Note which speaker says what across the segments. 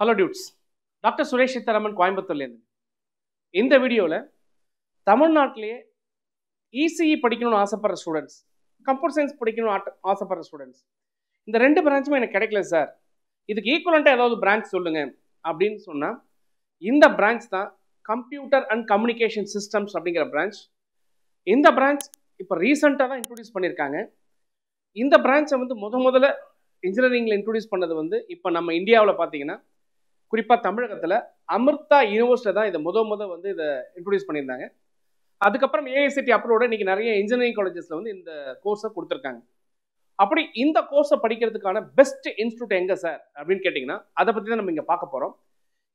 Speaker 1: Hello dudes, doctor Suresh சித்தராமன் கோயம்புத்தூர்லேருந்து. இந்த வீடியோவில் தமிழ்நாட்டிலேயே இசிஇ படிக்கணும்னு ஆசைப்படுற ஸ்டூடெண்ட்ஸ், கம்ப்யூட்டர் சயின்ஸ் படிக்கணும்னு ஆசைப்படுற ஸ்டூடெண்ட்ஸ், இந்த ரெண்டு பிரான்ச்சுமே எனக்கு கிடைக்கல சார், இதுக்கு ஈக்குவலண்ட்டாக ஏதாவது பிரான்ச் சொல்லுங்கள் அப்படின்னு சொன்னால் இந்த பிரான்ச் தான் கம்ப்யூட்டர் அண்ட் கம்யூனிகேஷன் சிஸ்டம்ஸ் அப்படிங்கிற பிரான்ச். இந்த பிரான்ச் இப்போ ரீசெண்டாக தான் இன்ட்ரடியூஸ் பண்ணியிருக்காங்க. இந்த பிரான்ச்சை வந்து முதல்ல இன்ஜினியரிங்கில் இன்ட்ரடியூஸ் பண்ணது இப்போ நம்ம இந்தியாவில் பார்த்தீங்கன்னா குறிப்பாக தமிழகத்தில் அமிர்தா யூனிவர்சிட்டியில் தான் இதை வந்து இதை இன்ட்ரடியூஸ் பண்ணியிருந்தாங்க. அதுக்கப்புறம் ஏஐசிடி அப்ரூவோட இன்றைக்கி நிறைய இன்ஜினியரிங் காலேஜஸில் இந்த கோர்ஸை கொடுத்துருக்காங்க. அப்படி இந்த கோர்ஸை படிக்கிறதுக்கான பெஸ்ட் இன்ஸ்டியூட் எங்கே சார் அப்படின்னு கேட்டிங்கன்னா அதை பற்றி தான் நம்ம இங்கே பார்க்க போகிறோம்.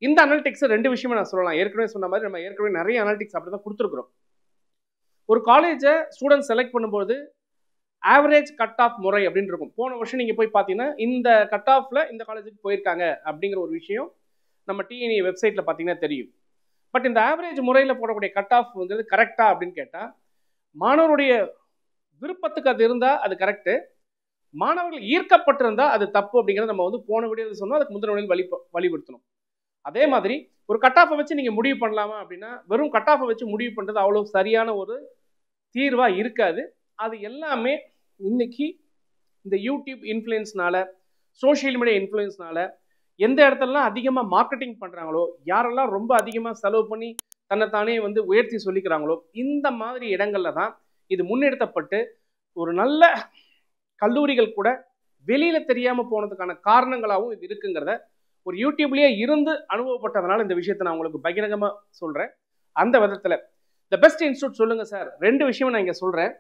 Speaker 1: இந்த அனலிட்டிக்ஸ் ரெண்டு விஷயமே நான் சொல்லலாம். ஏற்கனவே சொன்ன மாதிரி நம்ம ஏற்கனவே நிறைய அனலிட்டிக்ஸ் அப்படி தான் கொடுத்துருக்குறோம். ஒரு காலேஜை ஸ்டூடெண்ட்ஸ் செலக்ட் பண்ணும்போது ஆவரேஜ் கட் ஆஃப் முறை அப்படின்னு இருக்கும். போன வருஷம் நீங்கள் போய் பார்த்தீங்கன்னா இந்த கட் ஆஃபில் இந்த காலேஜுக்கு போயிருக்காங்க அப்படிங்கிற ஒரு விஷயம் நம்ம டிஎன்இ வெப்சைட்டில் பார்த்தீங்கன்னா தெரியும். பட் இந்த ஆவரேஜ் முறையில் போடக்கூடிய கட் ஆஃப்ங்கிறது கரெக்டா அப்படின்னு கேட்டால் மாணவருடைய விருப்பத்துக்கு அது இருந்தால் அது கரெக்டு, மாணவர்கள் ஈர்க்கப்பட்டிருந்தால் அது தப்பு அப்படிங்கிறத நம்ம போன வீடியோவில் சொன்னோம். அதுக்கு முந்தின வீடியோவில் வலியுறுத்தணும். அதே மாதிரி ஒரு கட் ஆஃபை வச்சு நீங்கள் முடிவு பண்ணலாமா அப்படின்னா வெறும் கட் ஆஃபை வச்சு முடிவு பண்ணுறது அவ்வளோ சரியான ஒரு தீர்வாக இருக்காது. அது எல்லாமே இன்னைக்கு இந்த யூடியூப் இன்ஃப்ளூயன்ஸ்னால, சோஷியல் மீடியா இன்ஃப்ளூயன்ஸ்னால எந்த இடத்துலலாம் அதிகமாக மார்க்கெட்டிங் பண்ணுறாங்களோ, யாரெல்லாம் ரொம்ப அதிகமாக செலவு பண்ணி தன்னைத்தானே உயர்த்தி சொல்லிக்கிறாங்களோ, இந்த மாதிரி இடங்களில் தான் இது முன்னெடுத்தப்பட்டு ஒரு நல்ல கல்லூரிகள் கூட வெளியில் தெரியாமல் போனதுக்கான காரணங்களாகவும் இது இருக்குங்கிறத ஒரு யூடியூப்லேயே இருந்து அனுபவப்பட்டதுனால இந்த விஷயத்தை நான் உங்களுக்கு பகிரங்கமாக சொல்கிறேன். அந்த விதத்தில் த பெஸ்ட் இன்ஸ்டியூட் சொல்லுங்கள் சார், ரெண்டு விஷயம் நான் இங்கே சொல்கிறேன்.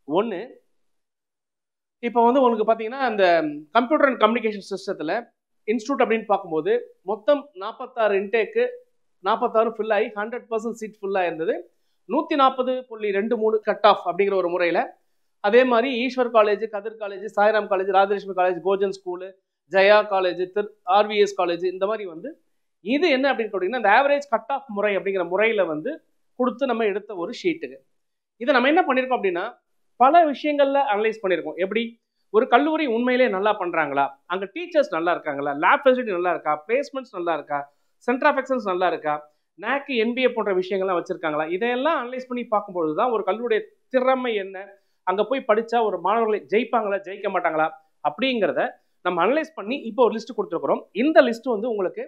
Speaker 1: ஒன்று, இப்போ உங்களுக்கு பார்த்தீங்கன்னா அந்த கம்ப்யூட்டர் அண்ட் கம்யூனிகேஷன் சிஸ்டத்தில் இன்ஸ்டியூட் அப்படின்னு பார்க்கும்போது மொத்தம் 46 இன்டேக்கு 46 ஃபில் ஆகி 100% சீட் ஃபுல்லாக இருந்தது. 140.23 கட் ஆஃப் அப்படிங்கிற ஒரு முறையில். அதே மாதிரி Eswar college, Kathir college, Sairam college, Rajalakshmi college, Gojan school, Jaya college, RVS college, இந்த மாதிரி இது என்ன அப்படின்னு கேட்டிங்கன்னா இந்த ஆவரேஜ் கட் ஆஃப் முறை அப்படிங்கிற முறையில் கொடுத்து நம்ம எடுத்த ஒரு ஷீட்டுக்கு. இதை நம்ம என்ன பண்ணியிருக்கோம் அப்படின்னா பல விஷயங்கள்ல அனலைஸ் பண்ணியிருக்கோம். எப்படி ஒரு கல்லூரி உண்மையிலே நல்லா பண்றாங்களா, அங்கே டீச்சர்ஸ் நல்லா இருக்காங்களா, லேப் ஃபெசிலிட்டி நல்லா இருக்கா, பிளேஸ்மெண்ட்ஸ் நல்லா இருக்கா, சென்டர் ஆஃப் எக்ஸலன்ஸ் நல்லா இருக்கா, NAC NBA போன்ற விஷயங்கள்லாம் வச்சிருக்காங்களா, இதையெல்லாம் அனலைஸ் பண்ணி பார்க்கும்பொழுது தான் ஒரு கல்லூரியுடைய திறமை என்ன, அங்கே போய் படித்தா ஒரு மாணவர்களை ஜெயிப்பாங்களா ஜெயிக்க மாட்டாங்களா அப்படிங்கிறத நம்ம அனலைஸ் பண்ணி இப்போ ஒரு லிஸ்ட் கொடுத்துருக்குறோம். இந்த லிஸ்ட் உங்களுக்கு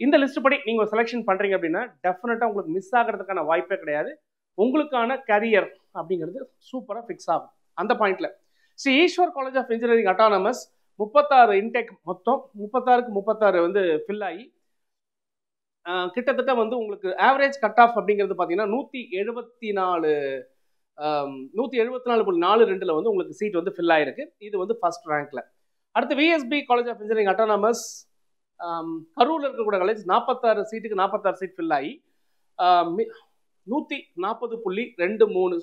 Speaker 1: இந்த லிஸ்ட் படி நீங்கள் ஒரு செலெக்ஷன் பண்ணுறீங்க அப்படின்னா டெஃபினட்டாக உங்களுக்கு மிஸ் ஆகிறதுக்கான வாய்ப்பே கிடையாது. உங்களுக்கான கரியர் அப்படிங்கிறது சூப்பராக ஃபிக்ஸ் ஆகும். அந்த பாயிண்ட்ல Sri Eswar college of engineering autonomous 36 intake, மொத்தம் 36க்கு 36 ஃபில் ஆகி கிட்டத்தட்ட உங்களுக்கு ஆவரேஜ் கட் ஆஃப் அப்படிங்கிறது பார்த்தீங்கன்னா 174.42 உங்களுக்கு சீட் ஃபில் ஆயிருக்கு. இது ஃபர்ஸ்ட் ரேங்க்ல. அடுத்து VSP college of engineering autonomous கரூர்ல இருக்கக்கூடிய காலேஜ் 46 சீட்டுக்கு 46 சீட் ஃபில் ஆகி 140.23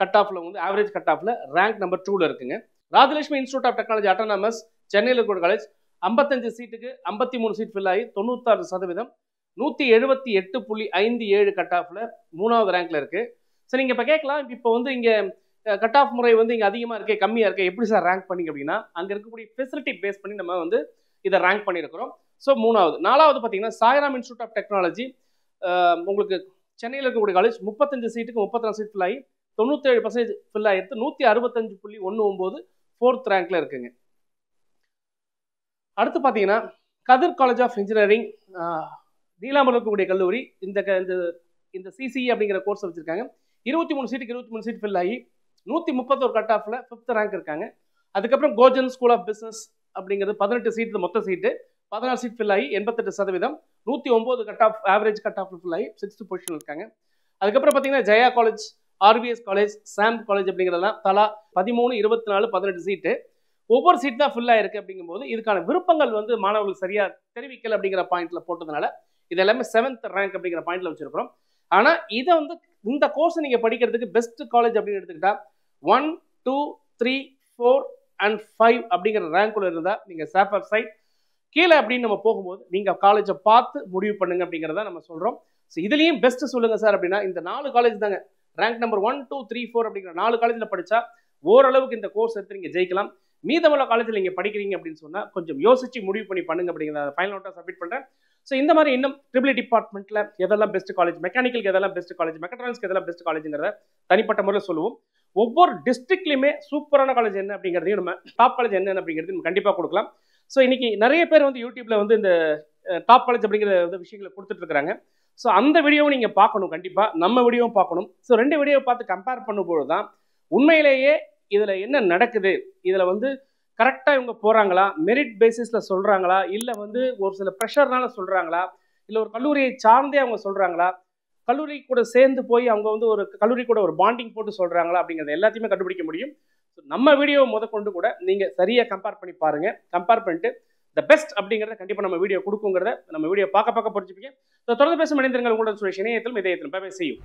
Speaker 1: கட் ஆஃப்ல ஆவரேஜ் கட் ஆஃப்ல ரேங்க் நம்பர் 2ல இருக்குங்க. Rajalakshmi institute of technology autonomous சென்னையில் இருக்கிற காலேஜ் 55 சீட்டுக்கு 53 சீட் ஃபில் ஆகி 96%, 178.57 கட் ஆஃப்ல 3வது ரேங்க்ல இருக்கு. சரி, நீங்க இப்ப கேட்கலாம், இப்போ இங்க கட் ஆஃப் முறை இங்க அதிகமா இருக்கே கம்மியா இருக்கே எப்படி சார் ரேங்க் பண்ணீங்க அப்படின்னா அங்க இருக்கக்கூடிய ஃபெசிலிட்டி பேஸ் பண்ணி நம்ம இதை ரேங்க் பண்ணியிருக்கிறோம். ஸோ 3வது. 4வது பார்த்தீங்கன்னா சாய்ராம் இன்ஸ்டியூட் ஆஃப் டெக்னாலஜி உங்களுக்கு சென்னையில் இருக்கக்கூடிய காலேஜ் 35 சீட்டுக்கு 34 சீட் ஃபில் ஆகி 97% ஃபில் ஆகிடுது. 165.19 4th ரேங்க்ல இருக்குங்க. அடுத்து பார்த்தீங்கன்னா கதிர் காலேஜ் ஆஃப் இன்ஜினியரிங் நீலாம்பரம் இருக்கக்கூடிய கல்லூரி இந்த சிசிஇ அப்படிங்கிற கோர்ஸ் வச்சிருக்காங்க. 23 சீட்டுக்கு 23 சீட் ஃபில் ஆகி 131 கட் ஆஃப்ல 5th ரேங்க் இருக்காங்க. அதுக்கப்புறம் கோஜன் ஸ்கூல் ஆஃப் பிசினஸ் அப்படிங்கிறது 18 சீட்டு மொத்த சீட்டு 14 சீட் ஃபில் ஆகி 88%, 109 cut off average cut off fill ஆகி 6th பொசிஷன் இருக்காங்க. அதுக்கப்புறம் பார்த்தீங்கன்னா ஜெயா காலேஜ், ஆர்விஎஸ் காலேஜ், சாம் காலேஜ் அப்படிங்கிறதெல்லாம் தலா 13, 24, 18 சீட்டு ஒவ்வொரு சீட் தான் ஃபில் ஆயிருக்கு. அப்படிங்கும்போது இதுக்கான விருப்பங்கள் மாணவர்கள் சரியா தெரிவிக்கல அப்படிங்கிற பாயிண்ட்ல போட்டதுனால இது எல்லாமே 7th ரேங்க் அப்படிங்கிற பாயிண்ட்ல வச்சிருக்கிறோம். ஆனா இதை இந்த கோர்ஸ் நீங்க படிக்கிறதுக்கு பெஸ்ட் காலேஜ் அப்படின்னு எடுத்துக்கிட்டா 1, 2, 3, 4 and 5 அப்படிங்கிற ரேங்க்குள்ள இருந்தா நீங்க சேஃபர் சைட். கீழே அப்படின்னு நம்ம போகும்போது நீங்க காலேஜை பார்த்து முடிவு பண்ணுங்க அப்படிங்கிறத நம்ம சொல்றோம். ஸோ இதுலயும் பெஸ்ட் சொல்லுங்க சார் அப்படின்னா இந்த 4 காலேஜ் தாங்க. ரேங்க் நம்பர் 1, 2, 3, 4 அப்படிங்கிற 4 காலேஜில் படிச்சா ஓரளவுக்கு இந்த கோர்ஸ் எடுத்து நீங்க ஜெயிக்கலாம். மீதமுள்ள காலேஜில் நீங்கள் படிக்கிறீங்க அப்படின்னு சொன்னால் கொஞ்சம் யோசிச்சு முடிவு பண்ணி பண்ணுங்க அப்படிங்கிறத ஃபைனல் நோட்டாக சப்மிட் பண்ணுறேன். ஸோ இந்த மாதிரி இன்னும் ட்ரிபிள் டிபார்ட்மெண்ட்டில் எதெல்லாம் பெஸ்ட் காலேஜ், மெக்கானிக்கலுக்கு எதெல்லாம் பெஸ்ட் காலேஜ், மெக்கட்ரானிக்ஸ்க்கு எதெல்லாம் பெஸ்ட் காலேஜுங்கிறத தனிப்பட்ட முறையில் சொல்லுவோம். ஒவ்வொரு டிஸ்ட்ரிக்ட்லையுமே சூப்பரான காலேஜ் என்ன அப்படிங்கிறதையும் நம்ம டாப் காலேஜ் என்ன அப்படிங்கிறது நம்ம கண்டிப்பாக கொடுக்கலாம். ஸோ இன்னைக்கு நிறைய பேர் வந்து யூடியூப்ல வந்து இந்த டாப் காலேஜ் அப்படிங்கிற வந்து விஷயங்களை கொடுத்துட்டு இருக்காங்க. ஸோ அந்த வீடியோவும் நீங்கள் பார்க்கணும், கண்டிப்பாக நம்ம வீடியோவும் பார்க்கணும். ஸோ 2 வீடியோவை பார்த்து கம்பேர் பண்ணும்போது தான் உண்மையிலேயே இதில் என்ன நடக்குது, இதில் வந்து கரெக்டாக இவங்க போகிறாங்களா, மெரிட் பேசிஸில் சொல்கிறாங்களா, இல்லை வந்து ஒரு சில ப்ரெஷர்னால சொல்கிறாங்களா, இல்லை ஒரு கல்லூரியை சார்ந்தே அவங்க சொல்கிறாங்களா, கல்லூரி கூட சேர்ந்து போய் அவங்க வந்து ஒரு கல்லூரி கூட ஒரு பாண்டிங் போட்டு சொல்கிறாங்களா அப்படிங்கிறத எல்லாத்தையுமே கண்டுபிடிக்க முடியும். ஸோ நம்ம வீடியோவை முதற்கொண்டு கூட நீங்கள் சரியாக கம்பேர் பண்ணி பாருங்கள். கம்பேர் பண்ணிட்டு த பெஸ்ட் அப்படிங்கிறத கண்டிப்பாக நம்ம வீடியோ கொடுக்குங்கிறத நம்ம வீடியோ பார்க்க புரிஞ்சுப்பீங்க. ஸோ தொடர்ந்து பேச மனிதர்கள் உங்களுடன் சுரேஷ் இணையத்திலும் இதயத்திலும் செய்யும்.